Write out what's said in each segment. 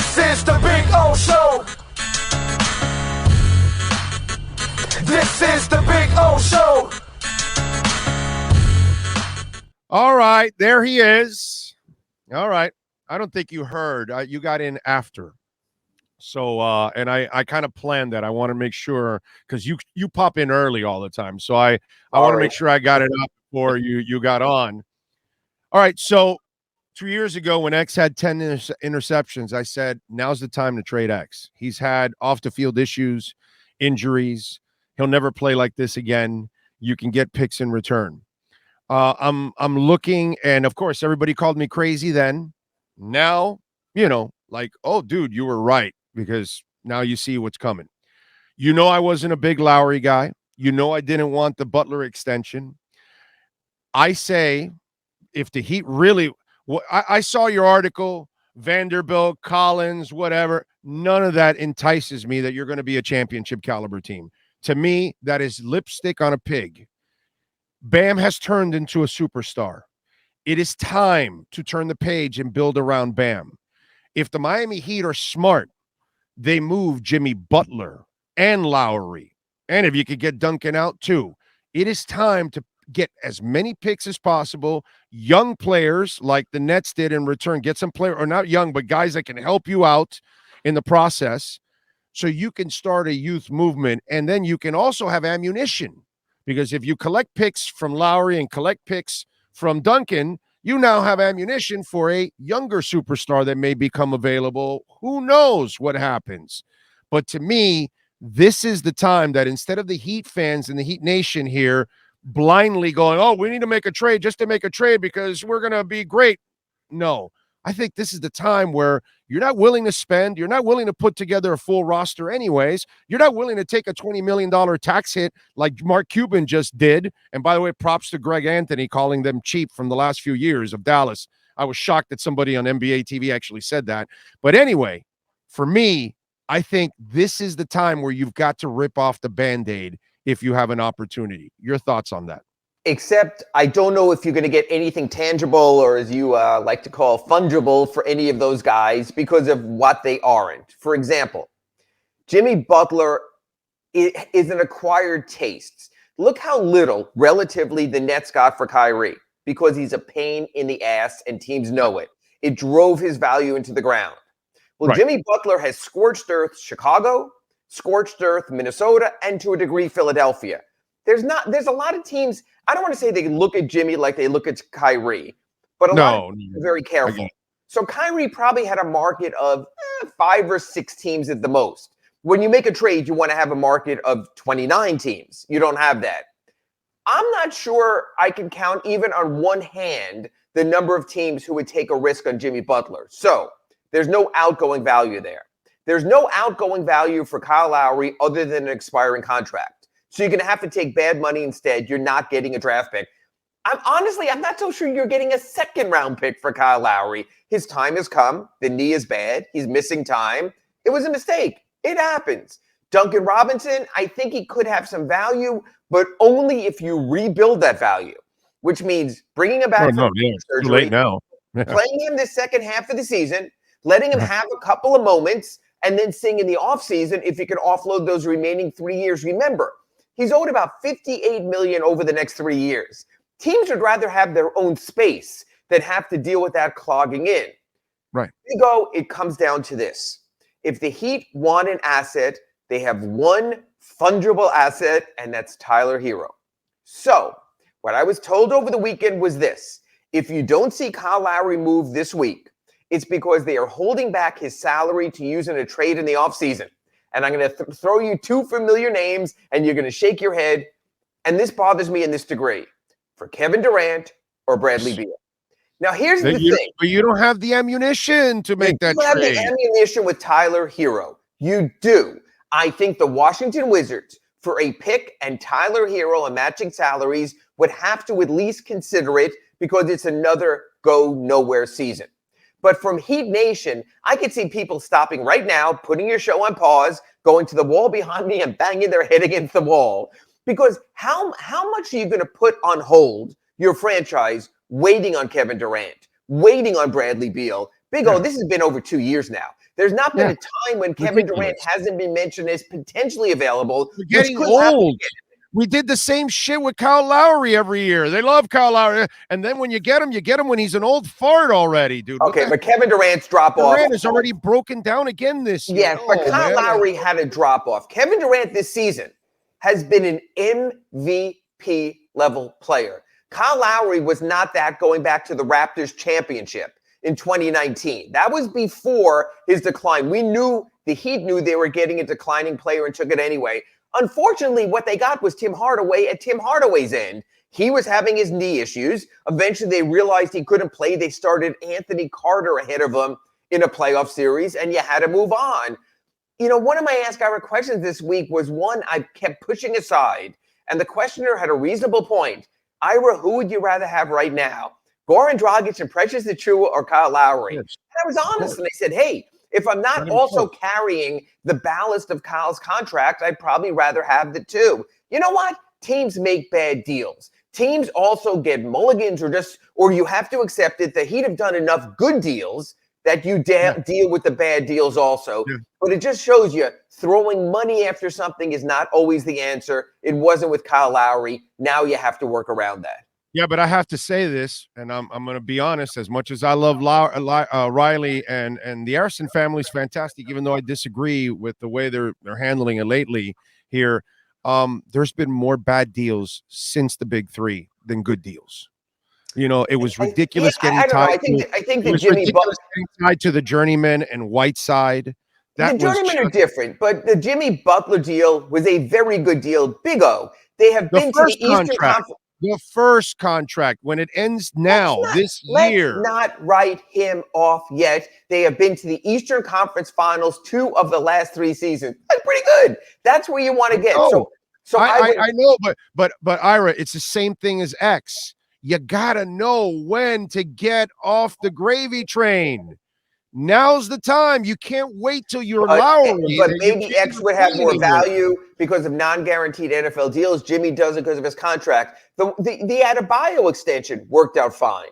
This is the Big O Show. This is the Big O Show. All right, there he is. All right. I don't think you heard. You got in after. So, and I kind of planned that. I want to make sure, because you pop in early all the time. So I want to make sure I got it up before you got on. All right, so 2 years ago when X had 10 interceptions, I said, now's the time to trade X. He's had off-the-field issues, injuries. He'll never play like this again. You can get picks in return. I'm looking, and of course, everybody called me crazy then. Now, like, oh, dude, you were right, because now you see what's coming. I wasn't a big Lowry guy. I didn't want the Butler extension. I say, if the Heat really – I saw your article, Vanderbilt, Collins, whatever. None of that entices me that you're going to be a championship caliber team. To me, that is lipstick on a pig. Bam has turned into a superstar. It is time to turn the page and build around Bam. If the Miami Heat are smart, they move Jimmy Butler and Lowry. And if you could get Duncan out too, it is time to get as many picks as possible, young players like the Nets did in return, get some player, or not young, but guys that can help you out in the process so you can start a youth movement. And then you can also have ammunition, because if you collect picks from Lowry and collect picks from Duncan, you now have ammunition for a younger superstar that may become available. Who knows what happens? But to me, this is the time that instead of the Heat fans and the Heat Nation here blindly going, oh, we need to make a trade just to make a trade because we're going to be great. No, I think this is the time where you're not willing to spend. You're not willing to put together a full roster anyways. You're not willing to take a $20 million tax hit like Mark Cuban just did. And by the way, props to Greg Anthony calling them cheap from the last few years of Dallas. I was shocked that somebody on NBA TV actually said that. But anyway, for me, I think this is the time where you've got to rip off the Band-Aid if you have an opportunity. Your thoughts on that? Except I don't know if you're going to get anything tangible, or as you like to call fungible, for any of those guys because of what they aren't. For example, Jimmy Butler is an acquired taste. Look how little, relatively, the Nets got for Kyrie, because he's a pain in the ass and teams know it. It drove his value into the ground. Well, right. Jimmy Butler has scorched earth Chicago, scorched earth Minnesota, and to a degree Philadelphia. There's a lot of teams. I don't want to say they look at Jimmy like they look at Kyrie, but a lot of teams are very careful. So Kyrie probably had a market of 5 or 6 teams at the most. When you make a trade, you want to have a market of 29 teams. You don't have that. I'm not sure I can count even on one hand the number of teams who would take a risk on Jimmy Butler. So there's no outgoing value there. There's no outgoing value for Kyle Lowry other than an expiring contract. So you're going to have to take bad money instead. You're not getting a draft pick. I'm not so sure you're getting a second-round pick for Kyle Lowry. His time has come. The knee is bad. He's missing time. It was a mistake. It happens. Duncan Robinson, I think he could have some value, but only if you rebuild that value, which means bringing him back from surgery, too late now. playing him the second half of the season, letting him have a couple of moments, and then seeing in the offseason if you can offload those remaining 3 years. Remember, he's owed about $58 million over the next 3 years. Teams would rather have their own space than have to deal with that clogging in. Right. It comes down to this. If the Heat want an asset, they have one fungible asset, and that's Tyler Herro. So what I was told over the weekend was this. If you don't see Kyle Lowry move this week, it's because they are holding back his salary to use in a trade in the offseason. And I'm going to throw you 2 familiar names, and you're going to shake your head. And this bothers me in this degree. For Kevin Durant or Bradley Beal. Now, here's the thing. But you don't have the ammunition to make that trade. You have the ammunition with Tyler Herro. You do. I think the Washington Wizards, for a pick and Tyler Herro and matching salaries, would have to at least consider it because it's another go-nowhere season. But from Heat Nation, I could see people stopping right now, putting your show on pause, going to the wall behind me and banging their head against the wall. Because how much are you going to put on hold your franchise waiting on Kevin Durant, waiting on Bradley Beal? Big O, this has been over 2 years now. There's not been a time when Kevin Durant hasn't been mentioned as potentially available. We're getting old. We did the same shit with Kyle Lowry every year. They love Kyle Lowry. And then when you get him when he's an old fart already, dude. Okay, but Kevin Durant's drop-off. Durant is already broken down again this year. Yeah, but Kyle Lowry had a drop-off. Kevin Durant this season has been an MVP-level player. Kyle Lowry was not that going back to the Raptors championship in 2019. That was before his decline. The Heat knew they were getting a declining player and took it anyway. Unfortunately, what they got was Tim Hardaway at Tim Hardaway's end. He was having his knee issues. Eventually, they realized he couldn't play. They started Anthony Carter ahead of him in a playoff series, and you had to move on. You know, one of my Ask Ira questions this week was one I kept pushing aside, and the questioner had a reasonable point. Ira, who would you rather have right now? Goran Dragic and Precious Achiuwa or Kyle Lowry? Yes. And I was honest, and I said, hey, if I'm not also carrying the ballast of Kyle's contract, I'd probably rather have the two. You know what? Teams make bad deals. Teams also get mulligans or you have to accept it. The Heat have done enough good deals that you deal with the bad deals also. Yeah. But it just shows you throwing money after something is not always the answer. It wasn't with Kyle Lowry. Now you have to work around that. Yeah, but I have to say this, and I'm going to be honest. As much as I love Riley and the Arison family is fantastic, even though I disagree with the way they're handling it lately here, there's been more bad deals since the Big Three than good deals. You know, it was ridiculous getting tied. I think the Jimmy Butler getting tied to the Journeyman and Whiteside. The Journeyman are different, but the Jimmy Butler deal was a very good deal. Big O. They have been to the Eastern Conference. The first contract, when it ends now, this year. Let's not write him off yet. They have been to the Eastern Conference Finals 2 of the last 3 seasons. That's pretty good. That's where you want to get. So I know, but Ira, it's the same thing as X. You gotta know when to get off the gravy train. Now's the time. You can't wait till you're Lowry. But maybe X would have more value because of non-guaranteed NFL deals. Jimmy does it because of his contract. The Adebayo extension worked out fine.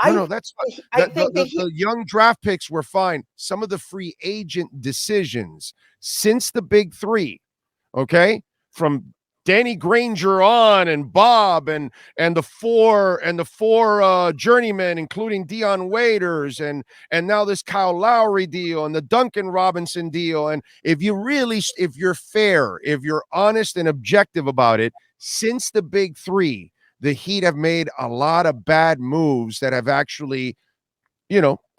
That's fine. The young draft picks were fine. Some of the free agent decisions since the Big Three, okay, from Danny Granger on and Bob and the four journeymen, including Dion Waiters and now this Kyle Lowry deal and the Duncan Robinson deal. And if you're fair, if you're honest and objective about it, since the Big Three, the Heat have made a lot of bad moves that have actually,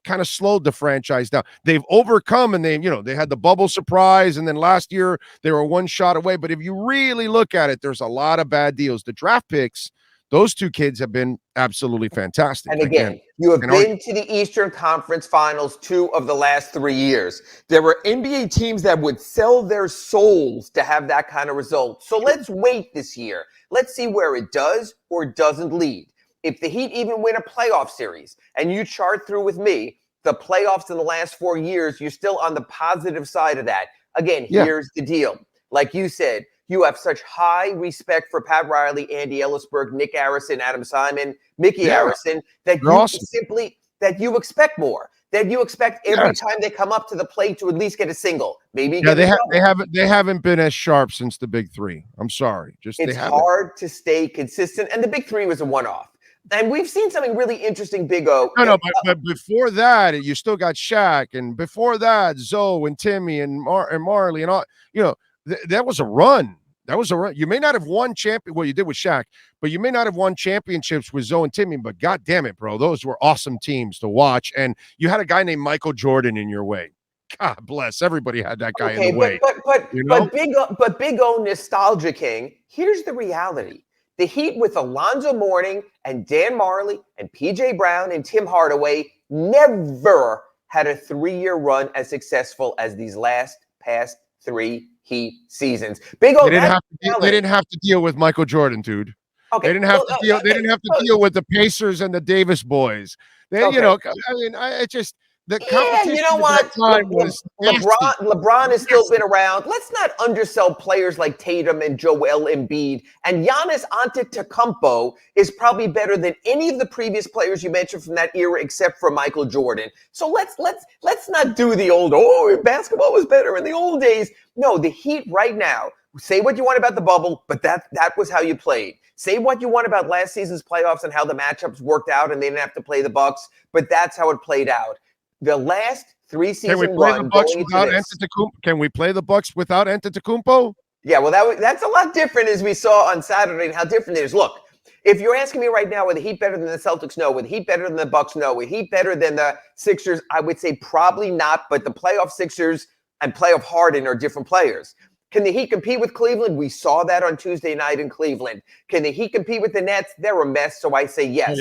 kind of slowed the franchise down. They've overcome and they had the bubble surprise. And then last year they were one shot away. But if you really look at it, there's a lot of bad deals. The draft picks, those 2 kids have been absolutely fantastic. And again, you have been to the Eastern Conference Finals 2 of the last 3 years. There were NBA teams that would sell their souls to have that kind of result. So let's wait this year. Let's see where it does or doesn't lead. If the Heat even win a playoff series and you chart through with me the playoffs in the last 4 years, you're still on the positive side of that. Again, here's the deal. Like you said, you have such high respect for Pat Riley, Andy Ellisberg, Nick Arison, Adam Simon, Mickey Arison, that you expect more. That you expect every time they come up to the plate to at least get a single. Maybe they haven't been as sharp since the Big Three. I'm sorry. It's hard to stay consistent, and the Big Three was a one-off. And we've seen something really interesting, Big O. No, but before that, you still got Shaq, and before that, Zoe and Timmy and Marley and all. That was a run. That was a run. You may not have won well, you did with Shaq, but you may not have won championships with Zoe and Timmy. But God damn it, bro, those were awesome teams to watch. And you had a guy named Michael Jordan in your way. God bless. Everybody had that guy in the way. But Big O, Nostalgia King. Here's the reality. The Heat with Alonzo Mourning and Dan Marley and PJ Brown and Tim Hardaway never had a 3-year run as successful as these past 3 Heat seasons. Big O, they didn't have to deal with Michael Jordan, dude. Okay, they didn't have to deal with the Pacers and the Davis boys. The Yeah, competition you know at what? that time was nasty. LeBron has still been around. Let's not undersell players like Tatum and Joel Embiid. And Giannis Antetokounmpo is probably better than any of the previous players you mentioned from that era, except for Michael Jordan. So let's not do the old, basketball was better in the old days. No, the Heat right now. Say what you want about the bubble, but that was how you played. Say what you want about last season's playoffs and how the matchups worked out, and they didn't have to play the Bucks, but that's how it played out. The last 3-season run going into this. Can we play the Bucks without Antetokounmpo? Yeah, well, that's a lot different as we saw on Saturday and how different it is. Look, if you're asking me right now, were the Heat better than the Celtics? No. Were the Heat better than the Bucks? No. Were the Heat better than the Sixers? I would say probably not, but the playoff Sixers and playoff Harden are different players. Can the Heat compete with Cleveland? We saw that on Tuesday night in Cleveland. Can the Heat compete with the Nets? They're a mess, so I say yes.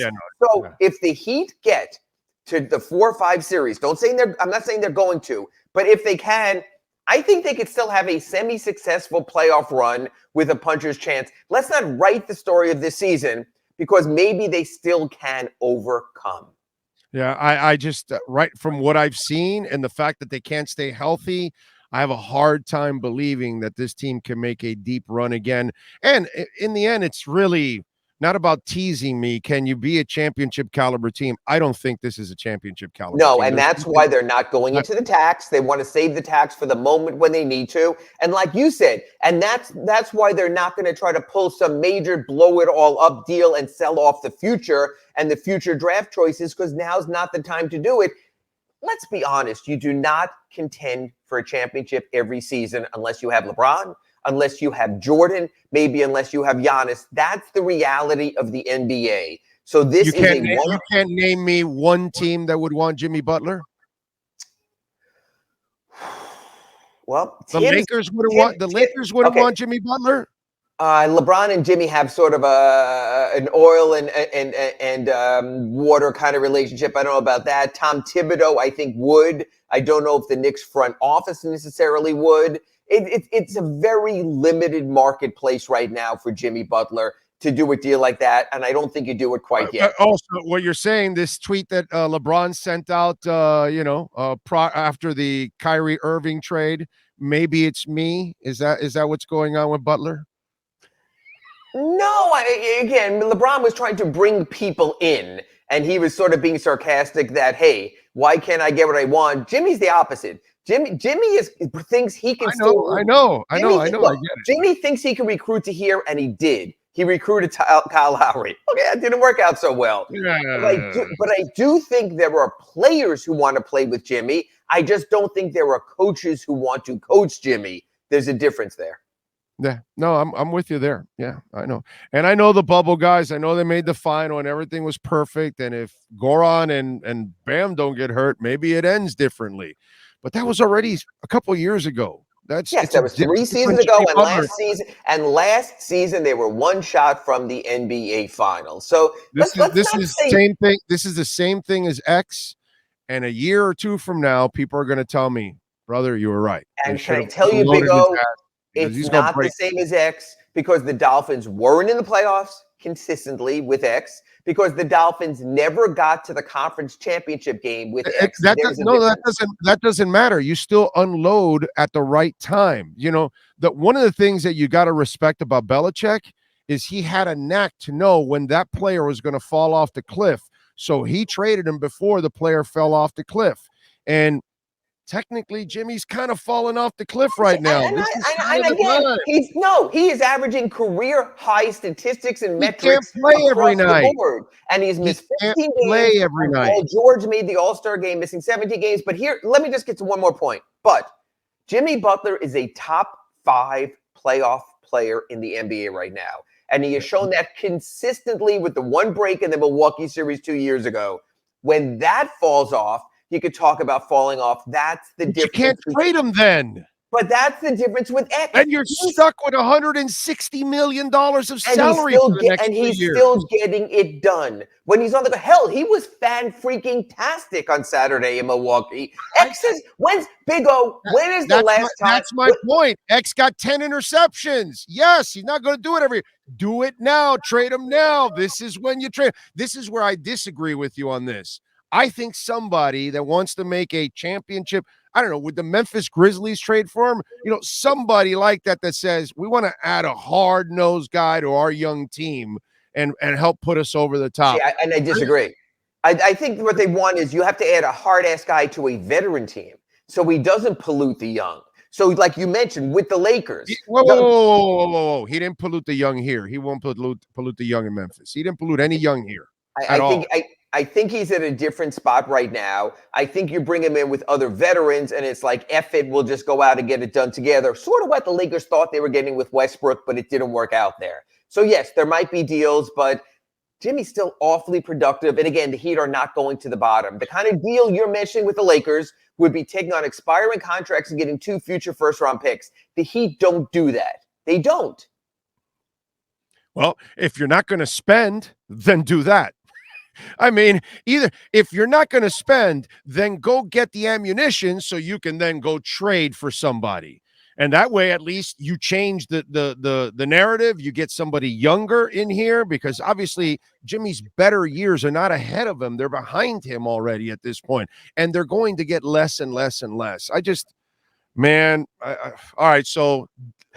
If the Heat get to the 4 or 5 series. I'm not saying they're going to, but if they can, I think they could still have a semi-successful playoff run with a puncher's chance. Let's not write the story of this season because maybe they still can overcome. Yeah, I just right from what I've seen and the fact that they can't stay healthy, I have a hard time believing that this team can make a deep run again. And in the end, it's really not about teasing me. Can you be a championship caliber team? I don't think this is a championship caliber team. No, and that's why they're not going into the tax. They want to save the tax for the moment when they need to. And like you said, and that's why they're not going to try to pull some major blow it all up deal and sell off the future and the future draft choices because now's not the time to do it. Let's be honest. You do not contend for a championship every season unless you have LeBron, unless you have Jordan, maybe unless you have Giannis. That's the reality of the NBA. So you can't name me one team that would want Jimmy Butler. Well, Lakers wouldn't want Jimmy Butler. LeBron and Jimmy have sort of an oil and water kind of relationship. I don't know about that. Tom Thibodeau, I think, would. I don't know if the Knicks front office necessarily would. It's a very limited marketplace right now for Jimmy Butler to do a deal like that, and I don't think you do it quite yet. Also, what you're saying, this tweet that LeBron sent out, after the Kyrie Irving trade, maybe it's me. Is that what's going on with Butler? No, again, LeBron was trying to bring people in, and he was sort of being sarcastic that, hey, why can't I get what I want? Jimmy's the opposite. Jimmy thinks he can I know. I get it. Jimmy thinks he can recruit to here, and he did. He recruited Kyle Lowry. Okay, that didn't work out so well. Yeah. But I do think there are players who want to play with Jimmy. I just don't think there are coaches who want to coach Jimmy. There's a difference there. Yeah, no, I'm with you there. Yeah, I know. And I know the bubble guys. I know they made the final and everything was perfect. And if Goran and Bam don't get hurt, maybe it ends differently. But that was already a couple years ago. That was 3 seasons ago, and last season they were one shot from the NBA Finals. So this is the same thing. This is the same thing as X. And a year or two from now, people are going to tell me, brother, you were right. And can I tell you, Big O, it's not the same as X because the Dolphins weren't in the playoffs consistently with X because the Dolphins never got to the conference championship game with X. That doesn't matter. You still unload at the right time. You know, one of the things that you got to respect about Belichick is he had a knack to know when that player was going to fall off the cliff. So he traded him before the player fell off the cliff. And technically, Jimmy's kind of falling off the cliff right now. He is averaging career high statistics and metrics. He can't play every night, and he's missed 15 games every night. Paul George made the All-Star game, missing 17 games. But here, let me just get to one more point. But Jimmy Butler is a top 5 playoff player in the NBA right now, and he has shown that consistently with the one break in the Milwaukee series 2 years ago. When that falls off, you could talk about falling off. That's the difference. You can't trade him then. But that's the difference with X. And you're stuck with $160 million of salary and he's still getting it done. When he's on hell, he was fan-freaking-tastic on Saturday in Milwaukee. X is, when is the last time? That's my point. X got 10 interceptions. Yes, he's not going to do it do it now. Trade him now. This is when you trade. This is where I disagree with you on this. I think somebody that wants to make a championship, I don't know, would the Memphis Grizzlies trade for him? Somebody like that says, we want to add a hard-nosed guy to our young team and help put us over the top. See, I disagree. I think what they want is you have to add a hard-ass guy to a veteran team so he doesn't pollute the young. So like you mentioned with the Lakers. Whoa. He didn't pollute the young here. He won't pollute the young in Memphis. He didn't pollute any young here at all. I think he's at a different spot right now. I think you bring him in with other veterans, and it's like, F it, we'll just go out and get it done together. Sort of what the Lakers thought they were getting with Westbrook, but it didn't work out there. So, yes, there might be deals, but Jimmy's still awfully productive. And again, the Heat are not going to the bottom. The kind of deal you're mentioning with the Lakers would be taking on expiring contracts and getting 2 future first-round picks. The Heat don't do that. They don't. Well, if you're not going to spend, then do that. I mean, either if you're not going to spend, then go get the ammunition so you can then go trade for somebody. And that way, at least you change the narrative. You get somebody younger in here because obviously Jimmy's better years are not ahead of him. They're behind him already at this point, and they're going to get less and less and less. All right. So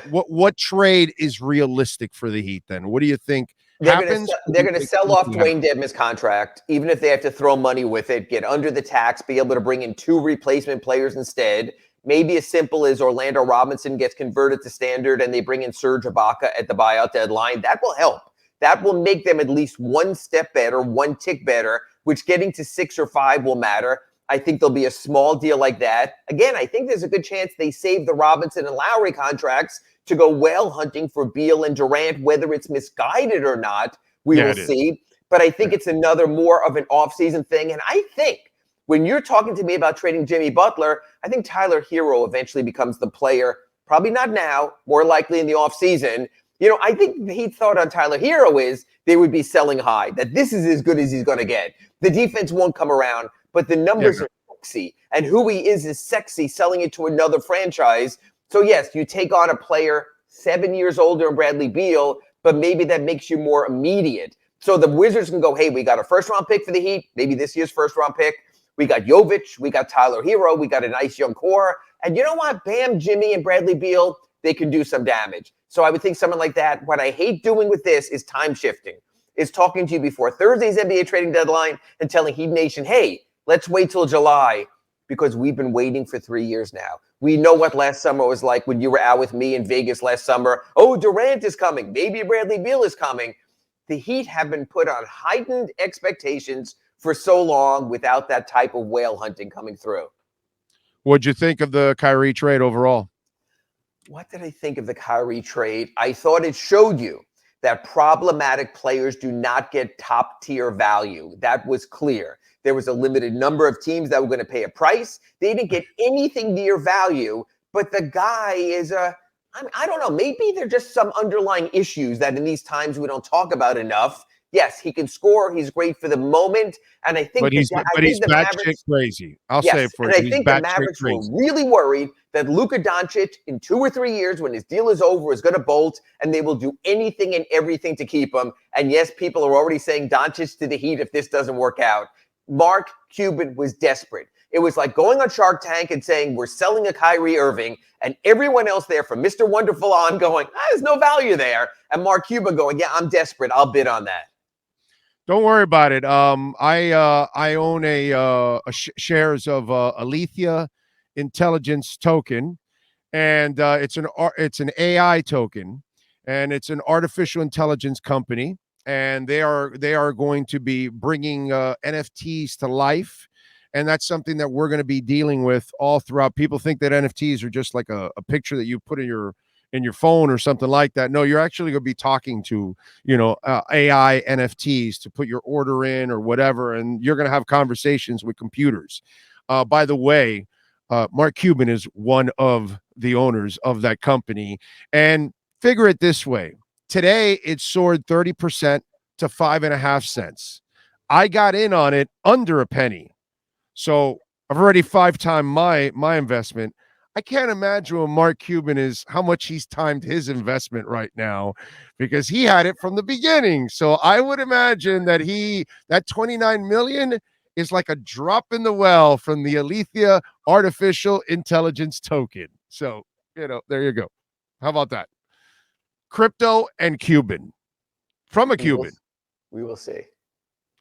what trade is realistic for the Heat then? What do you think? They're going to sell off Dwayne Dedmon's contract, even if they have to throw money with it, get under the tax, be able to bring in 2 replacement players instead. Maybe as simple as Orlando Robinson gets converted to standard and they bring in Serge Ibaka at the buyout deadline. That will help. That will make them at least 1 step better, 1 tick better, which getting to 6 or 5 will matter. I think there'll be a small deal like that. Again, I think there's a good chance they save the Robinson and Lowry contracts to go whale hunting for Beal and Durant, whether it's misguided or not, we will see. But I think it's another more of an offseason thing. And I think when you're talking to me about trading Jimmy Butler, I think Tyler Hero eventually becomes the player, probably not now, more likely in the offseason. I think the Heat thought on Tyler Hero is they would be selling high, that this is as good as he's going to get. The defense won't come around, but the numbers are sexy. And who he is sexy, selling it to another franchise. So, yes, you take on a player 7 years older than Bradley Beal, but maybe that makes you more immediate. So the Wizards can go, hey, we got a first-round pick for the Heat, maybe this year's first-round pick. We got Jovic, we got Tyler Hero, we got a nice young core. And you know what? Bam, Jimmy and Bradley Beal, they can do some damage. So I would think something like that. What I hate doing with this is time shifting, is talking to you before Thursday's NBA trading deadline and telling Heat Nation, hey, let's wait till July, because we've been waiting for 3 years now. We know what last summer was like when you were out with me in Vegas last summer. Oh, Durant is coming. Maybe Bradley Beal is coming. The Heat have been put on heightened expectations for so long without that type of whale hunting coming through. What'd you think of the Kyrie trade overall? What did I think of the Kyrie trade? I thought it showed you that problematic players do not get top-tier value. That was clear. There was a limited number of teams that were going to pay a price. They didn't get anything near value, but the guy is I don't know, maybe there are just some underlying issues that in these times we don't talk about enough. Yes, he can score. He's great for the moment. And I think but he's batshit crazy. I'll say it for you. And I think the Mavericks were really worried that Luka Doncic in 2 or 3 years when his deal is over is going to bolt, and they will do anything and everything to keep him. And yes, people are already saying Doncic to the Heat if this doesn't work out. Mark Cuban was desperate. It was like going on Shark Tank and saying, we're selling a Kyrie Irving, and everyone else there from Mr. Wonderful on going, there's no value there. And Mark Cuban going, yeah, I'm desperate. I'll bid on that. Don't worry about it. I own shares of Alethea Intelligence token, and it's an AI token, and it's an artificial intelligence company, and they are going to be bringing NFTs to life, and that's something that we're going to be dealing with all throughout. People think that NFTs are just like a picture that you put in your phone or something like that. No, you're actually going to be talking to, AI NFTs to put your order in or whatever. And you're going to have conversations with computers. By the way, Mark Cuban is one of the owners of that company. And figure it this way. Today, it soared 30% to 5.5 cents. I got in on it under a penny. So I've already 5x my investment. I can't imagine what Mark Cuban is, how much he's timed his investment right now, because he had it from the beginning. So I would imagine that that 29 million is like a drop in the well from the Alethea artificial intelligence token. So, there you go. How about that? Crypto and Cuban. From a Cuban. We will see.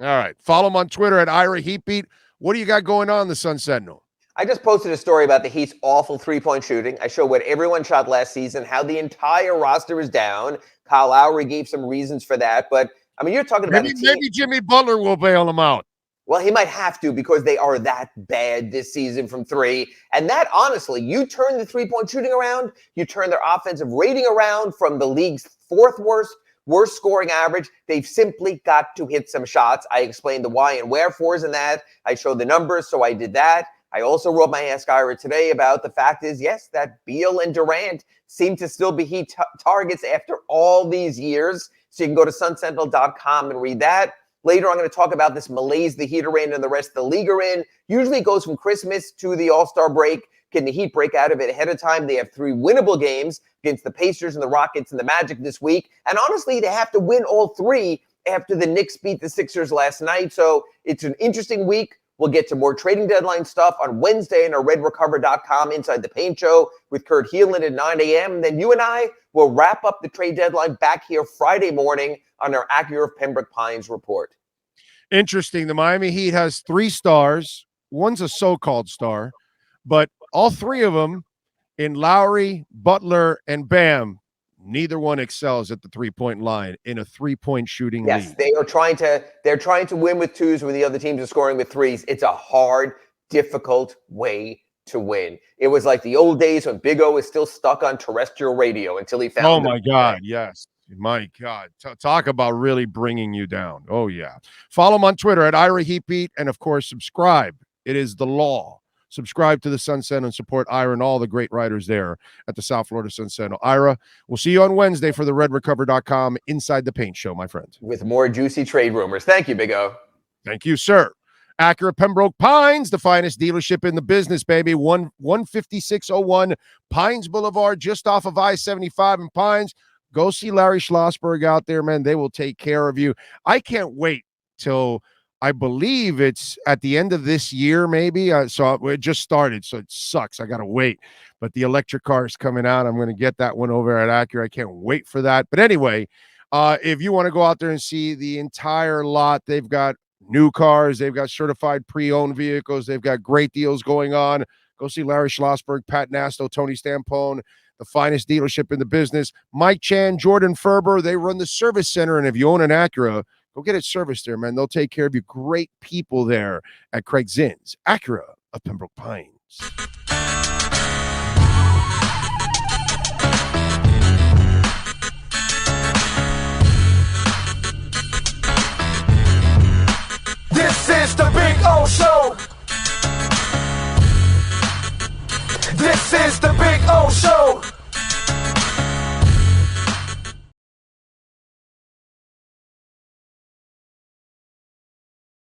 All right. Follow him on Twitter at Ira Heatbeat. What do you got going on, the Sun Sentinel? I just posted a story about the Heat's awful three-point shooting. I show what everyone shot last season, how the entire roster is down. Kyle Lowry gave some reasons for that. But, I mean, you're talking about maybe Jimmy Butler will bail him out. Well, he might have to because they are that bad this season from three. And that, honestly, you turn the three-point shooting around, you turn their offensive rating around from the league's fourth worst scoring average. They've simply got to hit some shots. I explained the why and wherefores in that. I showed the numbers, so I did that. I also wrote my Ask Ira today about the fact is, yes, that Beal and Durant seem to still be Heat targets after all these years. So you can go to sunsentinel.com and read that. Later, I'm going to talk about this malaise the Heat are in and the rest of the league are in. Usually it goes from Christmas to the All-Star break. Can the Heat break out of it ahead of time? They have 3 winnable games against the Pacers and the Rockets and the Magic this week. And honestly, they have to win all 3 after the Knicks beat the Sixers last night. So it's an interesting week. We'll get to more trading deadline stuff on Wednesday in our redrecover.com Inside the Paint show with Kurt Heelan at 9 a.m. Then you and I will wrap up the trade deadline back here Friday morning on our Acura of Pembroke Pines report. Interesting. The Miami Heat has 3 stars. One's a so-called star, but all 3 of them in Lowry, Butler, and Bam, neither one excels at the three-point line in a three-point shooting league. Yes, they're trying to win with 2s when the other teams are scoring with 3s. It's a hard, difficult way to win. It was like the old days when Big O was still stuck on terrestrial radio until he found. Oh my God, yes. My God. Talk about really bringing you down. Oh, yeah. Follow him on Twitter at Ira Heatbeat, and, of course, subscribe. It is the law. Subscribe to the Sun Sentinel and support Ira and all the great writers there at the South Florida Sun Sentinel. Ira, we'll see you on Wednesday for the redrecover.com Inside the Paint show, my friend. With more juicy trade rumors. Thank you, Big O. Thank you, sir. Acura Pembroke Pines, the finest dealership in the business, baby. 15601 Pines Boulevard, just off of I-75 in Pines. Go see Larry Schlossberg out there, man. They will take care of you. I can't wait till I believe it's at the end of this year, maybe. So it just started, so it sucks. I got to wait. But the electric car is coming out. I'm going to get that one over at Acura. I can't wait for that. But anyway, if you want to go out there and see the entire lot, they've got new cars. They've got certified pre-owned vehicles. They've got great deals going on. Go see Larry Schlossberg, Pat Nasto, Tony Stampone, the finest dealership in the business. Mike Chan, Jordan Ferber, they run the service center. And if you own an Acura, go get it serviced there, man. They'll take care of you. Great people there at Craig Zinn's, Acura of Pembroke Pines. This is the Big O Show. This is the Big O Show.